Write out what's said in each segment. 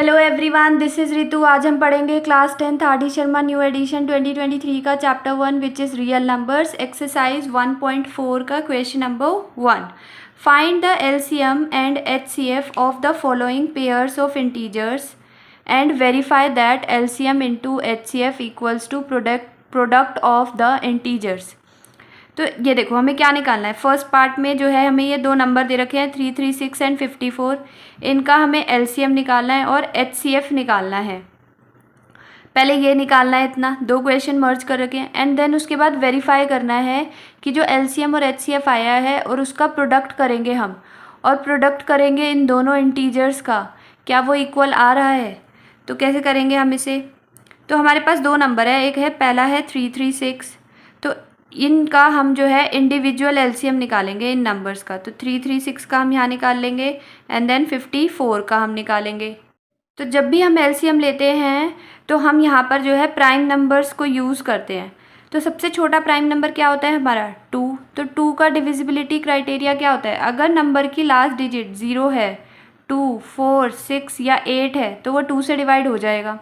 Hello everyone, this is Ritu. आज हम पढ़ेंगे class 10th R D Sharma new edition 2023 का chapter 1 which is real numbers, exercise 1.4 का question number 1। Find the LCM and HCF of the following pairs of integers and verify that LCM into HCF equals to product of the integers. तो ये देखो हमें क्या निकालना है। First part में जो है हमें ये दो नंबर दे रखे हैं 336 एंड 54। इनका हमें एलसीएम निकालना है और एचसीएफ निकालना है। पहले ये निकालना है, इतना दो क्वेश्चन मर्ज कर रखे हैं एंड देन उसके बाद वेरीफाई करना है कि जो एलसीएम और एचसीएफ आया है और उसका प्रोडक्ट करेंगे हम, और प्रोडक्ट करेंगे इन दोनों इंटीजर्स का, क्या वो इक्वल आ रहा है। तो कैसे करेंगे हम इसे। तो हमारे पास दो नंबर है, एक है पहला है 336, तो इनका हम जो है इंडिविजुअल एलसीएम निकालेंगे इन नंबर्स का। तो 336 का हम यहाँ निकाल लेंगे एंड देन 54 का हम निकालेंगे। तो जब भी हम एलसीएम लेते हैं तो हम यहाँ पर जो है प्राइम नंबर्स को यूज़ करते हैं। तो सबसे छोटा प्राइम नंबर क्या होता है हमारा 2। तो 2 का डिविजिबिलिटी क्राइटेरिया क्या होता है, अगर नंबर की लास्ट डिजिट 0 है, 2, 4, 6 या 8 है तो वो 2 से डिवाइड हो जाएगा।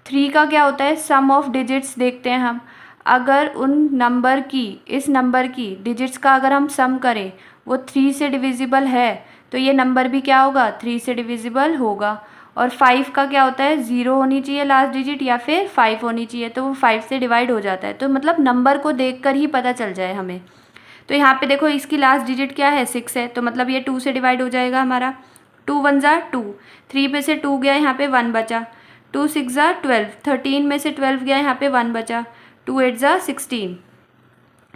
3 का क्या होता है, सम ऑफ डिजिट्स देखते हैं हम, अगर उन नंबर की, इस नंबर की डिजिट्स का अगर हम सम करें वो 3 से डिविजिबल है तो ये नंबर भी क्या होगा 3 से डिविजिबल होगा। और 5 का क्या होता है, 0 होनी चाहिए लास्ट डिजिट या फिर 5 होनी चाहिए, तो वो 5 से डिवाइड हो जाता है। तो मतलब नंबर को देखकर ही पता चल जाए हमें। तो यहाँ पे देखो इसकी लास्ट डिजिट क्या है 6 है, तो मतलब ये 2 से डिवाइड हो जाएगा हमारा। 2 1 ज़ा 2, 3 में से 2 गया यहाँ पे 1 बचा, 2 6 ज़ा 12, 13 में से 12 गया यहाँ पे 1 बचा, 2 8 ज़ा 16,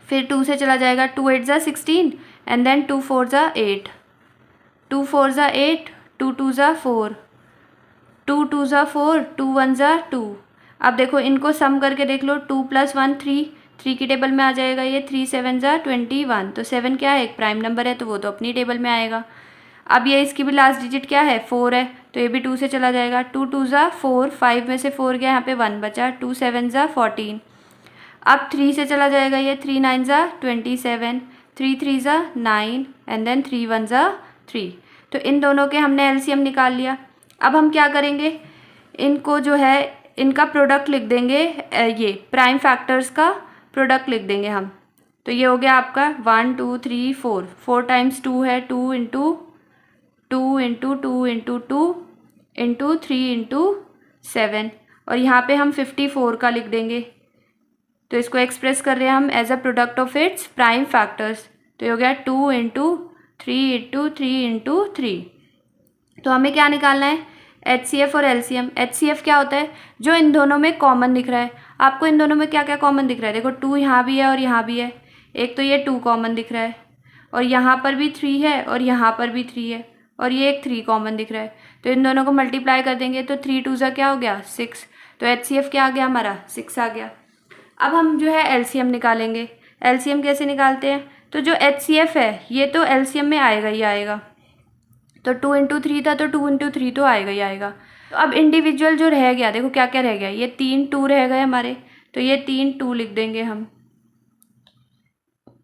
फिर 2 से चला जाएगा 2 8 ज़ा 16 एंड देन 2 4 ज़ा 8, 2 4 ज़ा 8, 2 2 ज़ा 4, 2 2 ज़ा 4, 2 1 ज़ा 2। अब देखो इनको सम करके देख लो, 2 + 1 3, 3 की टेबल में आ जाएगा ये, 3 7 ज़ा 21। तो 7 क्या है, एक प्राइम नंबर है तो वो तो अपनी टेबल में आएगा। अब ये इसकी भी लास्ट डिजिट क्या है 4 है, तो ये भी 2 से चला जाएगा। 2 2 ज़ा 4, 5 में से 4 गया यहाँ पे 1 बचा, 2 7 ज़ा 14। अब 3 से चला जाएगा ये, 3 9 ज़ा 27, 3 3 ज़ा 9 एंड देन 3 1 ज़ा 3। तो इन दोनों के हमने एलसीएम निकाल लिया। अब हम क्या करेंगे, इनको जो है इनका प्रोडक्ट लिख देंगे, ये प्राइम फैक्टर्स का प्रोडक्ट लिख देंगे हम। तो ये हो गया आपका 1 2 3 4, 4 टाइम्स 2 है, 2 into 2 into 2 into 2 into 3 into 7, और यहाँ पे हम 54 का लिख देंगे। तो इसको एक्सप्रेस कर रहे हैं हम as a product of its prime factors. तो ये हो गया 2 इंटू 3 इंटू 3 इंटू 3। तो हमें क्या निकालना है, एचसीएफ और एलसीएम। एचसीएफ क्या होता है, जो इन दोनों में कॉमन दिख रहा है। आपको इन दोनों में क्या क्या कॉमन दिख रहा है, देखो 2 यहाँ भी है और यहाँ भी है, एक तो ये 2 कॉमन दिख रहा है, और यहाँ पर भी 3 है और यहाँ पर भी 3 है, और ये एक 3 कॉमन दिख रहा है। तो इन दोनों को मल्टीप्लाई कर देंगे तो 3 2 ज़ा क्या हो गया 6। तो एचसीएफ क्या आ गया हमारा 6 आ गया। अब हम जो है एलसीएम निकालेंगे। एलसीएम कैसे निकालते हैं, तो जो एचसीएफ है ये तो एलसीएम में आएगा ही आएगा। तो 2 इंटू 3 था तो 2 इंटू 3 तो आएगा ही आएगा। तो अब इंडिविजुअल जो रह गया, देखो क्या क्या रह गया, ये 3 2 रह गए हमारे, तो ये 3 2 लिख देंगे हम।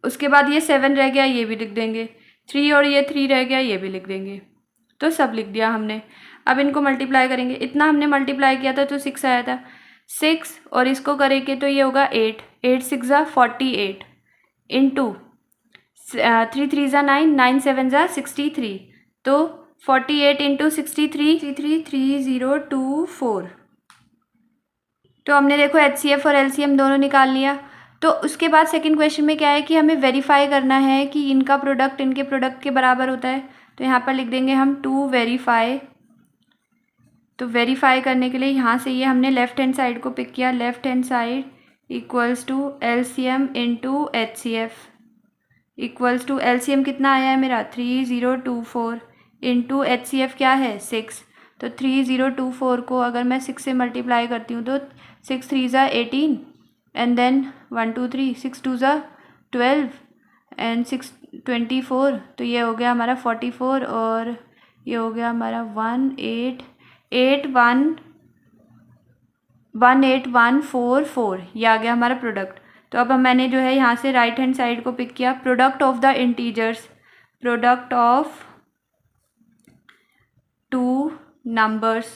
उसके बाद ये 7 रह गया, ये भी लिख देंगे। 3 और ये 3 रह गया, ये भी लिख देंगे। तो सब लिख दिया हमने। अब इनको मल्टीप्लाई करेंगे, इतना हमने मल्टीप्लाई किया था तो 6 आया था, 6 और इसको करेंगे तो ये होगा 8, 8 6 ज़ा 48 इंटू 3 3 ज़ा 9, 9 7 ज़ा 63। तो 48 इंटू 63 3024। तो हमने देखो एचसीएफ और एलसीएम दोनों निकाल लिया। तो उसके बाद सेकंड क्वेश्चन में क्या है कि हमें वेरीफाई करना है कि इनका प्रोडक्ट इनके प्रोडक्ट के बराबर होता है। तो यहाँ पर लिख देंगे हम टू वेरीफाई। तो वेरीफाई करने के लिए यहाँ से ये हमने लेफ्ट हैंड साइड को पिक किया, left hand side equals to LCM into HCF equals to LCM कितना आया है मेरा 3024 इंटू एचसीएफ क्या है 6। तो 3024 को अगर मैं 6 से मल्टीप्लाई करती हूँ तो 6 3 ज़ा 18 एंड देन 1 2 3 6 2 ज़ा 12 एंड 6 24। तो ये हो गया हमारा 44 और ये हो गया हमारा 18144। ये आ गया हमारा प्रोडक्ट। तो अब मैंने जो है यहाँ से राइट हैंड साइड को पिक किया, product of the integers, product of two numbers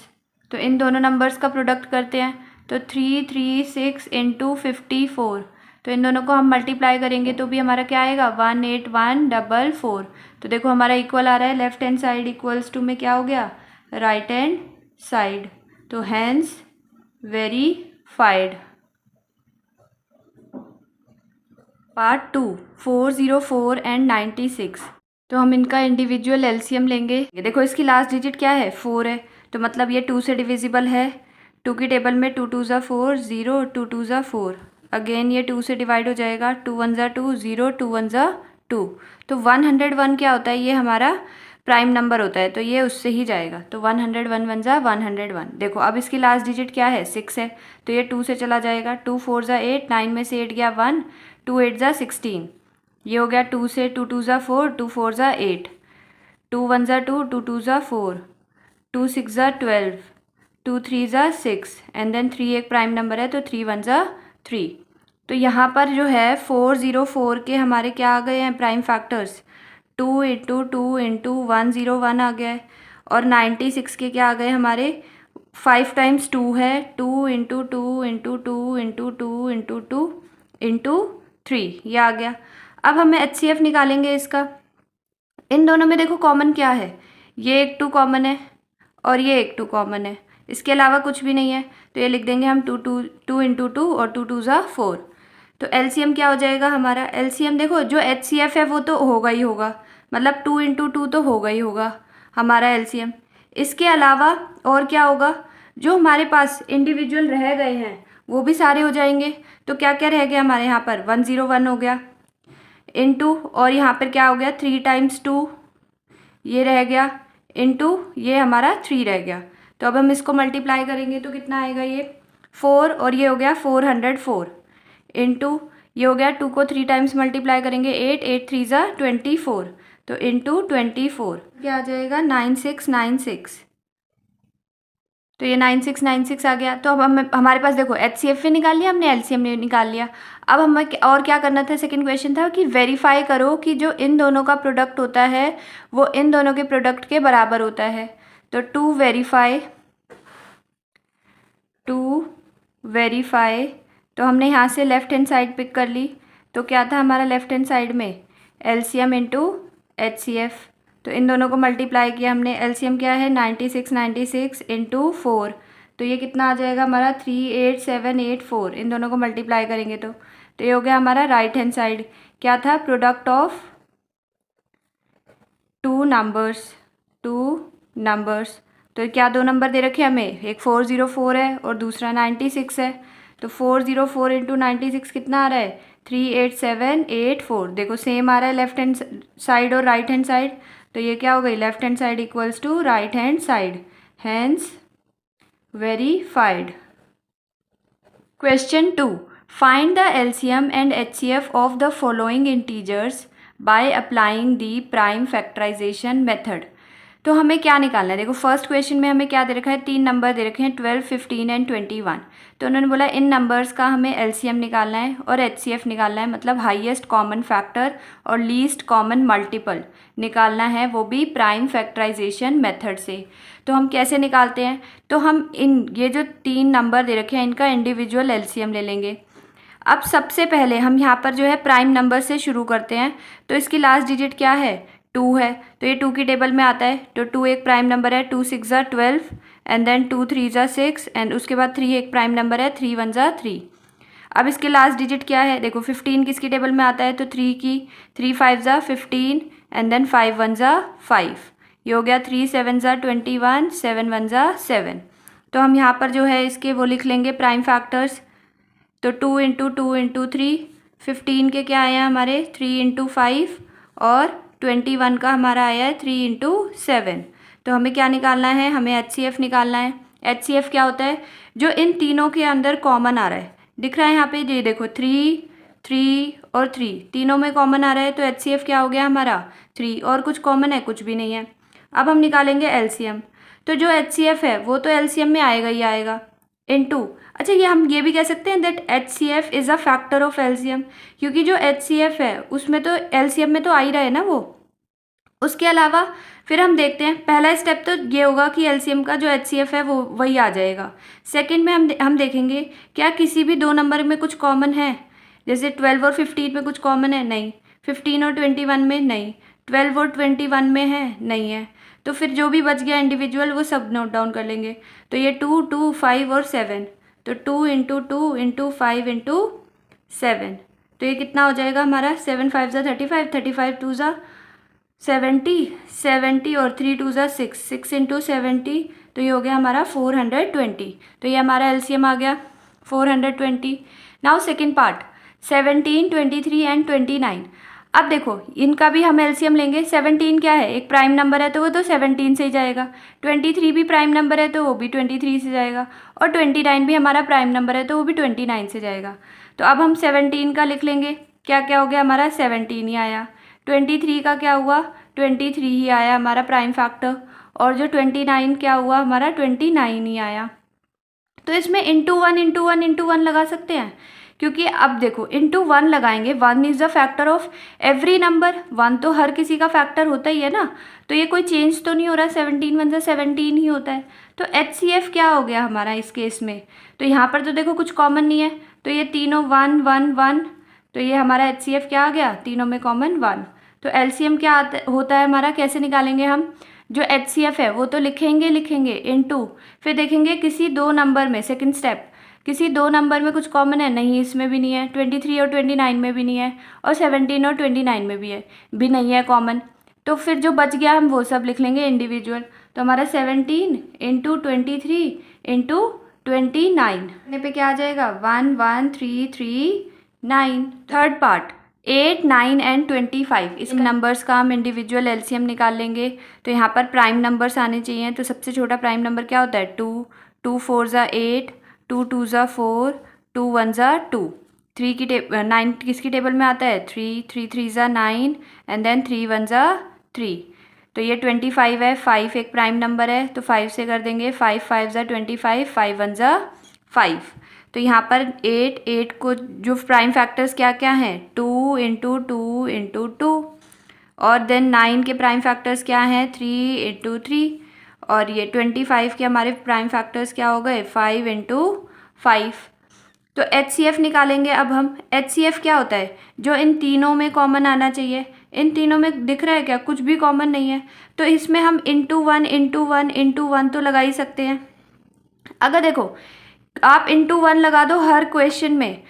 तो इन दोनों नंबर्स का प्रोडक्ट करते हैं, तो 336 इंटू 54, तो इन दोनों को हम मल्टीप्लाई करेंगे तो भी हमारा क्या आएगा 18144। तो देखो हमारा इक्वल आ रहा है, left hand side equals to में क्या हो गया राइट हैंड साइड, तो हैंस वेरीफाइड। पार्ट 2 404 एंड 96, तो हम इनका इंडिविजुअल एलसीएम लेंगे। देखो इसकी लास्ट डिजिट क्या है 4 है, तो मतलब ये 2 से डिविजिबल है। 2 की टेबल में 2 2 ज़ा 4 0, 2 2 ज़ा 4, अगेन ये 2 से डिवाइड हो जाएगा, 2 1 ज़ा 2 0, 2 1 ज़ा 2। तो 101 क्या होता है, ये हमारा प्राइम नंबर होता है, तो ये उससे ही जाएगा, तो 101 1 ज़ा 101। देखो अब इसकी लास्ट डिजिट क्या है 6 है, तो ये 2 से चला जाएगा, 2 4 ज़ा 8, 9 में से 8 गया 1, 2 8 ज़ा 16, ये हो गया 2 से 2 2 ज़ा 4, 2 4 ज़ा 8, 2 1 ज़ा 2, 2 2 ज़ा 4, 2 6 ज़ा 12, 2 3 ज़ा 6, एंड देन 3 एक प्राइम नंबर है, तो 3 1 ज़ा 3। तो यहाँ पर जो है 404 के हमारे क्या आ गए हैं प्राइम फैक्टर्स, 2 इंटू 2 इंटू 101 आ गया है, और 96 के क्या आ गए हमारे 5 टाइम्स 2 है, 2 into 2 into 2 into 2 into 2 into 3, ये आ गया। अब हमें HCF निकालेंगे इसका। इन दोनों में देखो कॉमन क्या है, ये एक 2 कॉमन है और ये एक 2 कॉमन है, इसके अलावा कुछ भी नहीं है, तो ये लिख देंगे हम 2 इंटू 2 और 2 2 ज़ा 4। तो LCM क्या हो जाएगा हमारा, LCM देखो जो HCF है वो तो होगा ही होगा, मतलब 2 इंटू 2 तो होगा ही होगा हमारा LCM। इसके अलावा और क्या होगा, जो हमारे पास इंडिविजुअल रह गए हैं वो भी सारे हो जाएंगे। तो क्या क्या रह गया हमारे यहाँ पर 101 हो गया इंटू, और यहाँ पर क्या हो गया 3 टाइम्स 2 ये रह गया, इंटू ये हमारा 3 रह गया। तो अब हम इसको मल्टीप्लाई करेंगे तो कितना आएगा, ये 4 और ये हो गया 404, इंटू ये हो गया 2 को 3 टाइम्स मल्टीप्लाई करेंगे 8, 8 3 ज़ा 24, तो इंटू 24 क्या आ जाएगा 9696, तो ये 9696 आ गया। तो अब हम हमारे पास देखो HCF भी निकाल लिया हमने, LCM ने निकाल लिया। अब हमें और क्या करना था, सेकंड क्वेश्चन था कि वेरीफाई करो कि जो इन दोनों का प्रोडक्ट होता है वो इन दोनों के प्रोडक्ट के बराबर होता है। तो टू वेरीफाई, तो हमने यहाँ से लेफ़्ट हैंड साइड पिक कर ली, तो क्या था हमारा लेफ़्ट हैंड साइड में LCM इंटू HCF, तो इन दोनों को मल्टीप्लाई किया हमने, LCM क्या है 9696 इंटू 4, तो ये कितना आ जाएगा हमारा 38784, इन दोनों को मल्टीप्लाई करेंगे तो ये हो गया हमारा राइट हैंड साइड क्या था प्रोडक्ट ऑफ टू नंबर्स। तो क्या दो नंबर दे रखे हमें, एक 404 है और दूसरा 96 है, तो 404 इंटू 96 कितना आ रहा है 38784। देखो सेम आ रहा है लेफ्ट हैंड साइड और राइट हैंड साइड, तो ये क्या हो गई left hand side equals to right hand side, hence verified. Question 2. Find the LCM and HCF of the following integers by applying the prime factorization method. तो हमें क्या निकालना है, देखो फर्स्ट क्वेश्चन में हमें क्या दे रखा है, 3 नंबर दे रखे हैं 12, 15 एंड 21। तो उन्होंने बोला इन नंबर्स का हमें LCM निकालना है और HCF निकालना है, मतलब हाईएस्ट कॉमन फैक्टर और लीस्ट कॉमन मल्टीपल निकालना है, वो भी प्राइम फैक्टराइजेशन मेथड से। तो हम कैसे निकालते हैं, तो हम ये जो 3 नंबर दे रखे हैं इनका इंडिविजुअल LCM ले लेंगे। अब सबसे पहले हम यहाँ पर जो है प्राइम नंबर से शुरू करते हैं, तो इसकी लास्ट डिजिट क्या है 2 है, तो ये 2 की टेबल में आता है, तो 2 एक प्राइम नंबर है, 2 6 ज़ा 12 एंड देन 2 3 ज़ा 6 एंड उसके बाद 3 एक प्राइम नंबर है, 3 1 ज़ा 3। अब इसके लास्ट डिजिट क्या है, देखो 15 किसकी टेबल में आता है, तो 3 की, 3 5 ज़ा 15 एंड देन 5 1 ज़ा 5, ये हो गया 3 7 ज़ा 21, 7 1 ज़ा 7। तो हम यहाँ पर जो है इसके वो लिख लेंगे प्राइम फैक्टर्स, तो 2 इंटू 2 इंटू 3, 15 के क्या आए हैं हमारे 3 इंटू 5 और 21 का हमारा आया है 3 इंटू 7। तो हमें क्या निकालना है, हमें HCF निकालना है। HCF क्या होता है, जो इन तीनों के अंदर कॉमन आ रहा है, दिख रहा है यहाँ पे, ये देखो 3 3 और 3 तीनों में कॉमन आ रहा है, तो HCF क्या हो गया हमारा 3, और कुछ कॉमन है कुछ भी नहीं है। अब हम निकालेंगे LCM, तो जो HCF है वो तो LCM में आएगा ही आएगा, इनटू, अच्छा ये हम ये भी कह सकते हैं that HCF is a factor of LCM, क्योंकि जो HCF है उसमें तो LCM में तो आ ही रहा है ना वो। उसके अलावा फिर हम देखते हैं, पहला स्टेप तो ये होगा कि एलसीएम का जो एचसीएफ है वो वही आ जाएगा। सेकंड में हम देखेंगे क्या किसी भी दो नंबर में कुछ कॉमन है, जैसे 12 और 15 में कुछ कॉमन है, नहीं। 15 और 21 में नहीं। 12 और 21 में है, नहीं है। तो फिर जो भी बच गया इंडिविजुअल वो सब नोट डाउन कर लेंगे। तो ये 2, 2, 5 और 7, तो 2 इंटू 2 इंटू 5 इंटू 7, तो ये कितना हो जाएगा हमारा, 7 5 ज़ा 35, 35 2 ज़ा 70, 70 और 3 2 ज़ा 6, 6 इंटू 70, तो ये हो गया हमारा 420। तो ये हमारा एलसीएम आ गया 420। Now second part, 17, 23 and 29। अब देखो इनका भी हम एलसीएम लेंगे। 17 क्या है, एक प्राइम नंबर है तो वो तो 17 से ही जाएगा। 23 भी प्राइम नंबर है तो वो भी 23 से जाएगा। और 29 भी हमारा प्राइम नंबर है तो वो भी 29 से जाएगा। तो अब हम 17 का लिख लेंगे, क्या क्या हो गया हमारा, 17 ही आया। 23 का क्या हुआ, 23 ही आया हमारा प्राइम फैक्टर। और जो 29 क्या हुआ हमारा, 29 ही आया। तो इसमें इंटू वन लगा सकते हैं, क्योंकि अब देखो इंटू 1 लगाएंगे, 1 is the factor of every number, 1 तो हर किसी का फैक्टर होता ही है ना, तो ये कोई चेंज तो नहीं हो रहा, 17 1 ज़ा 17 ही होता है। तो एचसीएफ क्या हो गया हमारा इस केस में, तो यहाँ पर तो देखो कुछ कॉमन नहीं है, तो ये तीनों 1 1 1, तो ये हमारा एचसीएफ क्या आ गया, तीनों में कॉमन 1। तो एलसीएम क्या होता है हमारा, कैसे निकालेंगे हम, जो एचसीएफ है वो तो लिखेंगे इनटू, फिर देखेंगे किसी दो नंबर में, सेकंड स्टेप, किसी दो नंबर में कुछ कॉमन है, नहीं इसमें भी नहीं है, 23 और 29 में भी नहीं है, और 17 और 29 में भी नहीं है कॉमन। तो फिर जो बच गया हम वो सब लिख लेंगे इंडिविजुअल। तो हमारा 17 इंटू 23 इंटू 29 पे क्या आ जाएगा, 1 1 3 3 9। थर्ड पार्ट, 8 9 एंड 25, इस नंबर्स का हम इंडिविजुअल एलसीएम निकाल लेंगे। तो यहाँ पर प्राइम नंबर्स आने चाहिए, तो सबसे छोटा प्राइम नंबर क्या होता है, 2, 2 4 ज़ा 8, 2 2 ज़ा 4, 2 1 ज़ा 2। 3 की 9 किसकी टेबल में आता है, 3, 3 3 ज़ा 9 एंड देन 3 1 ज़ा 3। तो ये 25 है, 5 एक प्राइम नंबर है तो 5 से कर देंगे, 5 5 ज़ा 25, 5 1 ज़ा 5। तो यहाँ पर 8 को जो प्राइम फैक्टर्स क्या क्या हैं, 2 इंटू 2 इंटू 2, और देन 9 के प्राइम फैक्टर्स क्या हैं, 3 इंटू 3, और ये 25 के हमारे प्राइम फैक्टर्स क्या हो गए, 5 इंटू 5। तो एचसीएफ निकालेंगे अब हम। एचसीएफ क्या होता है, जो इन तीनों में कॉमन आना चाहिए। इन तीनों में दिख रहा है क्या, कुछ भी कॉमन नहीं है, तो इसमें हम इंटू वन तो लगा ही सकते हैं। अगर देखो आप इंटू 1 लगा दो हर क्वेश्चन में,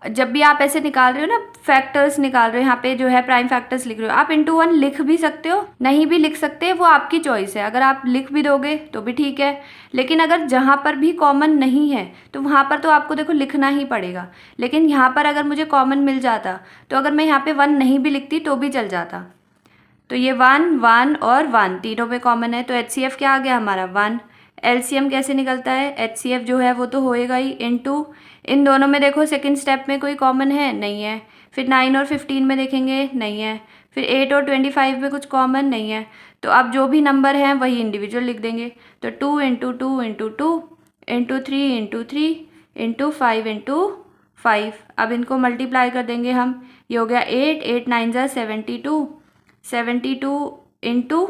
जब भी आप ऐसे निकाल रहे हो ना, फैक्टर्स निकाल रहे हो, यहाँ पे जो है प्राइम फैक्टर्स लिख रहे हो, आप इंटू 1 लिख भी सकते हो, नहीं भी लिख सकते, वो आपकी चॉइस है। अगर आप लिख भी दोगे तो भी ठीक है, लेकिन अगर जहाँ पर भी कॉमन नहीं है तो वहाँ पर तो आपको देखो लिखना ही पड़ेगा। लेकिन यहाँ पर अगर मुझे कॉमन मिल जाता तो अगर मैं यहाँ पे 1 नहीं भी लिखती तो भी चल जाता। तो ये 1 1 और 1 तीनों पे कॉमन है, तो एचसीएफ क्या आ गया हमारा, 1। एलसीएम कैसे निकलता है, एचसीएफ जो है वो तो होएगा ही इनटू, इन दोनों में देखो सेकंड स्टेप में कोई कॉमन है, नहीं है। फिर 9 और 15 में देखेंगे, नहीं है। फिर 8 और 25 में कुछ कॉमन नहीं है। तो अब जो भी नंबर हैं वही इंडिविजुअल लिख देंगे। तो 2 into 2 into 2 into 3 into 3 into 5 into 5। अब इनको मल्टीप्लाई कर देंगे हम, ये हो गया 8, 8 9 ज़ा 72, 72 इंटू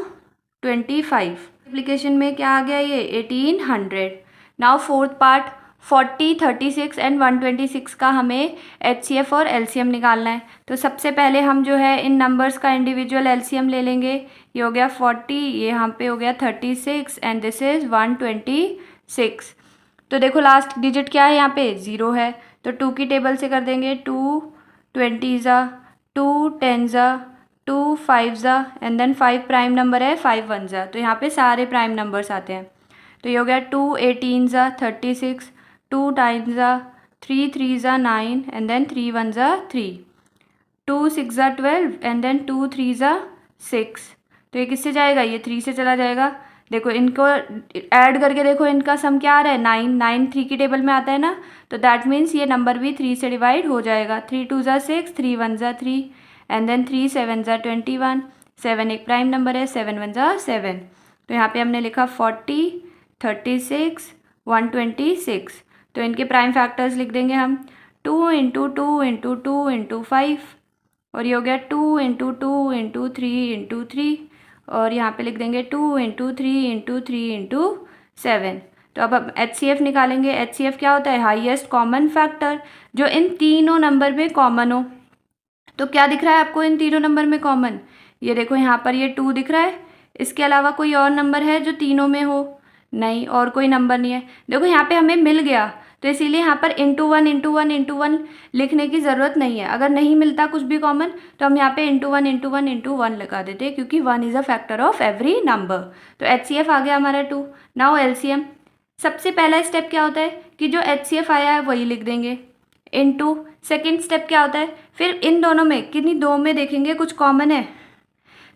25। एप्लीकेशन में क्या आ गया, ये 1800। नाउ फोर्थ पार्ट, 40 36 एंड 126 का हमें एचसीएफ और एलसीएम निकालना है। तो सबसे पहले हम जो है इन नंबर्स का इंडिविजुअल एलसीएम ले लेंगे। ये हो गया 40, ये यहाँ पे हो गया 36 एंड दिस इज़ 126। तो देखो लास्ट डिजिट क्या है, यहाँ पे 0 है, तो 2 की टेबल से कर देंगे, 2 20 ज़ा, 2 10 ज़ा, 2 5 ज़ा एंड देन 5 प्राइम नंबर है, 5 1 ज़ा, तो यहाँ पे सारे प्राइम नंबर्स आते हैं। तो ये हो गया 2 18 ज़ा 36, 2 9 ज़ा 3 3 ज़ा 9 एंड देन 3 1 ज़ा 3, 2 6 ज़ा 12 एंड देन 2 3 ज़ा 6। तो ये किससे जाएगा, ये 3 से चला जाएगा। देखो इनको ऐड करके देखो, इनका सम क्या आ रहा है, 9 9 3 की टेबल में आता है ना, तो दैट मीन्स ये नंबर भी 3 से डिवाइड हो जाएगा। 3 2 ज़ा 6, 3 1 ज़ा 3 एंड देन 3 7 ज़ा 21, 7 एक प्राइम नंबर है, 7 1 ज़ा 7। तो यहाँ पे हमने लिखा 40 36 126। तो इनके प्राइम फैक्टर्स लिख देंगे हम, 2 इंटू 2 इंटू 2 इंटू 5, और ये हो गया 2 इंटू 2 इंटू 3 इंटू 3, और यहाँ पे लिख देंगे 2 इंटू 3 इंटू 3 इंटू 7। तो अब HCF निकालेंगे। HCF क्या होता है? हाईएस्ट कॉमन फैक्टर, जो इन तीनों नंबर में कॉमन हो। तो क्या दिख रहा है आपको इन तीनों नंबर में कॉमन? ये देखो यहाँ पर ये 2 दिख रहा है। इसके अलावा कोई और नंबर है जो तीनों में हो? नहीं, और कोई नंबर नहीं है। देखो यहाँ पे हमें मिल गया, तो इसीलिए यहाँ पर into one into one into one लिखने की ज़रूरत नहीं है। अगर नहीं मिलता कुछ भी कॉमन तो हम यहाँ पे into one into one into one लगा देते, क्योंकि 1 is a factor of every number. तो HCF आ गया हमारा 2। Now LCM। सबसे पहला स्टेप क्या होता है कि जो HCF आया है वही लिख देंगे इनटू। सेकंड स्टेप क्या होता है, फिर इन दोनों में किन्हीं दो में देखेंगे कुछ कॉमन है,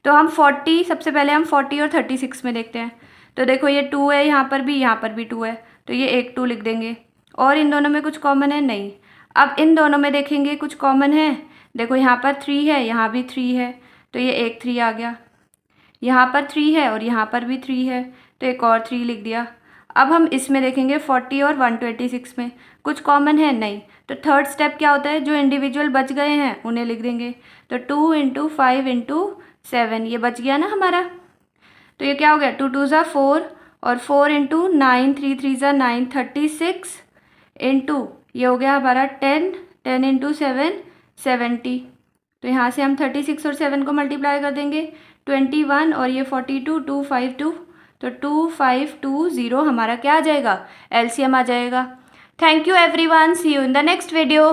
तो हम 40, सबसे पहले हम 40 और 36 में देखते हैं। तो देखो ये 2 है, यहाँ पर भी 2 है, तो ये एक 2 लिख देंगे। और इन दोनों में कुछ कॉमन है? नहीं। अब इन दोनों में देखेंगे कुछ कॉमन है। देखो यहाँ पर 3 है, यहाँ भी 3 है, तो ये एक 3 आ गया। यहाँ पर 3 है और यहाँ पर भी 3 है, तो एक और 3 लिख दिया। अब हम इसमें देखेंगे 40 और 126 में कुछ कॉमन है? नहीं। तो थर्ड स्टेप क्या होता है, जो इंडिविजुअल बच गए हैं उन्हें लिख देंगे। तो 2 इंटू 5 इंटू 7, ये बच गया ना हमारा। तो ये क्या हो गया, 2 2 ज़ा 4 और 4 इंटू 9 3 3 ज़ा 9 36 इंटू ये हो गया हमारा 10 10 इंटू 7 70। तो यहाँ से हम 36 और 7 को मल्टीप्लाई कर देंगे, 21 और ये 42 252, तो 2520 हमारा क्या आ जाएगा? LCM आ जाएगा। Thank you everyone, see you in the next video.